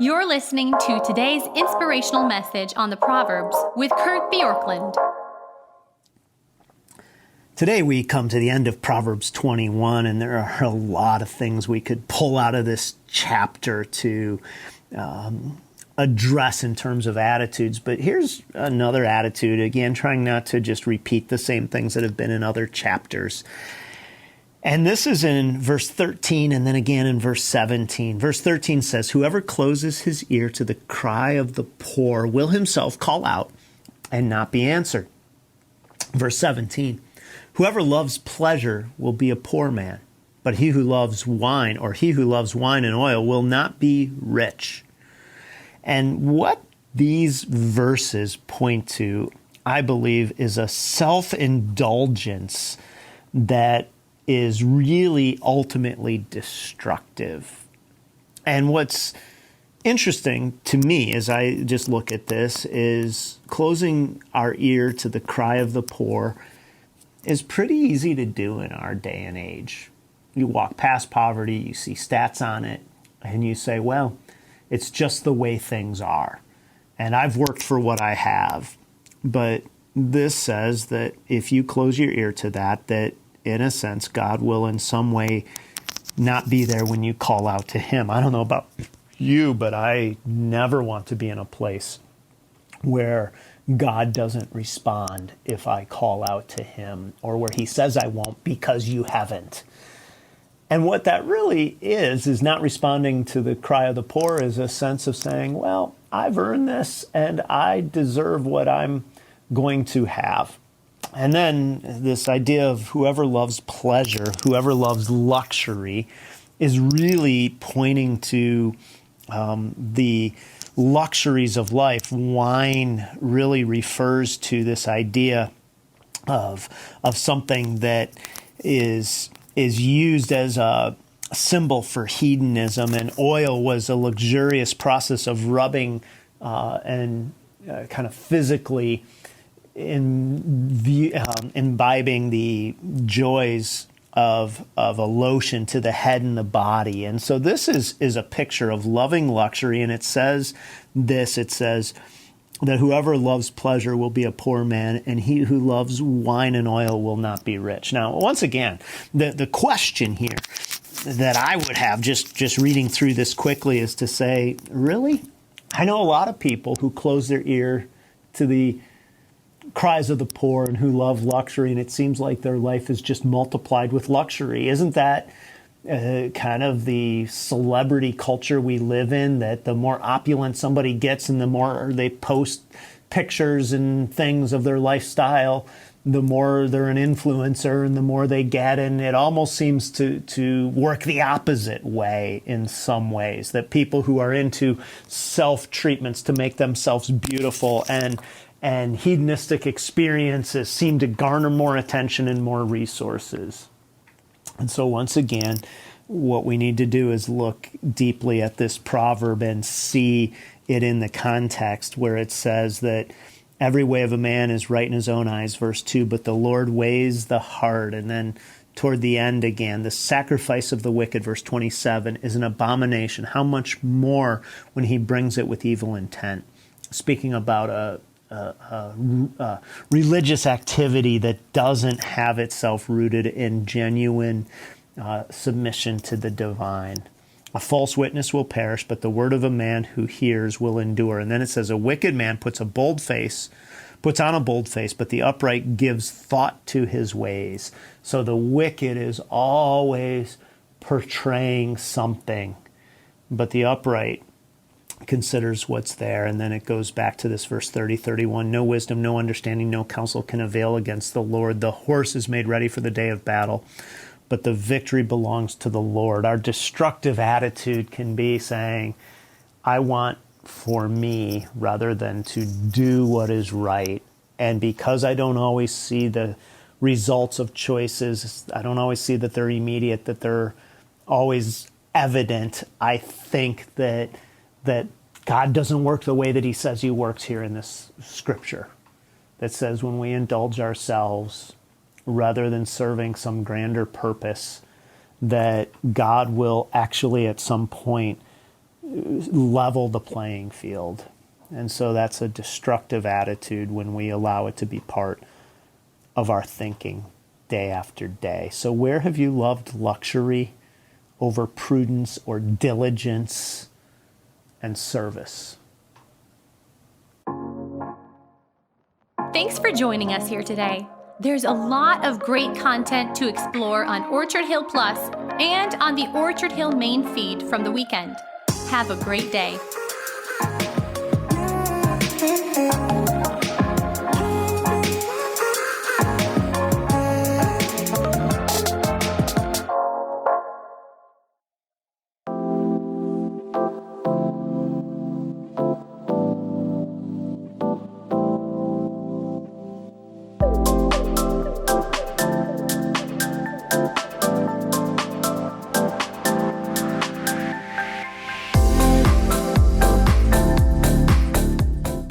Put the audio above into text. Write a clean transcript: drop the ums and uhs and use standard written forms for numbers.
You're listening to today's inspirational message on the Proverbs with Kurt Bjorklund. Today we come to the end of Proverbs 21, and there are a lot of things we could pull out of this chapter to address in terms of attitudes. But here's another attitude, again, trying not to just repeat the same things that have been in other chapters. And this is in verse 13 and then again in verse 17. Verse 13 says, "Whoever closes his ear to the cry of the poor will himself call out and not be answered." Verse 17, "Whoever loves pleasure will be a poor man, but he who loves wine and oil will not be rich." And what these verses point to, I believe, is a self-indulgence that is really ultimately destructive. And what's interesting to me as I just look at this is closing our ear to the cry of the poor is pretty easy to do in our day and age. You walk past poverty, you see stats on it, and you say, well, it's just the way things are. And I've worked for what I have. But this says that if you close your ear to that in a sense, God will in some way not be there when you call out to him. I don't know about you, but I never want to be in a place where God doesn't respond if I call out to him, or where he says I won't because you haven't. And what that really is not responding to the cry of the poor, is a sense of saying, well, I've earned this and I deserve what I'm going to have. And then this idea of whoever loves pleasure, whoever loves luxury, is really pointing to the luxuries of life. Wine really refers to this idea of something that is used as a symbol for hedonism, and oil was a luxurious process of rubbing and kind of physically imbibing the joys of a lotion to the head and the body. And so this is a picture of loving luxury, and it says that whoever loves pleasure will be a poor man, and he who loves wine and oil will not be rich. Now, once again, the question here that I would have just reading through this quickly is to say, really? I know a lot of people who close their ear to the cries of the poor and who love luxury, and it seems like their life is just multiplied with luxury. Isn't that kind of the celebrity culture we live in, that the more opulent somebody gets and the more they post pictures and things of their lifestyle, the more they're an influencer and the more they get? And it almost seems to work the opposite way in some ways, that people who are into self-treatments to make themselves beautiful and hedonistic experiences seem to garner more attention and more resources. And so once again, what we need to do is look deeply at this proverb and see it in the context where it says that every way of a man is right in his own eyes, verse 2, but the Lord weighs the heart. And then toward the end again, the sacrifice of the wicked, verse 27, is an abomination. How much more when he brings it with evil intent? Speaking about a religious activity that doesn't have itself rooted in genuine submission to the divine. A false witness will perish, but the word of a man who hears will endure. And then it says, a wicked man puts on a bold face, but the upright gives thought to his ways. So the wicked is always portraying something, but the upright considers what's there. And then it goes back to this verse 30, 31. No wisdom, no understanding, no counsel can avail against the Lord. The horse is made ready for the day of battle, but the victory belongs to the Lord. Our destructive attitude can be saying, I want for me rather than to do what is right. And because I don't always see the results of choices, I don't always see that they're immediate, that they're always evident, I think that God doesn't work the way that he says he works here in this scripture. That says when we indulge ourselves rather than serving some grander purpose, that God will actually at some point level the playing field. And so that's a destructive attitude when we allow it to be part of our thinking day after day. So where have you loved luxury over prudence or diligence and service? Thanks for joining us here today. There's a lot of great content to explore on Orchard Hill Plus and on the Orchard Hill main feed from the weekend. Have a great day.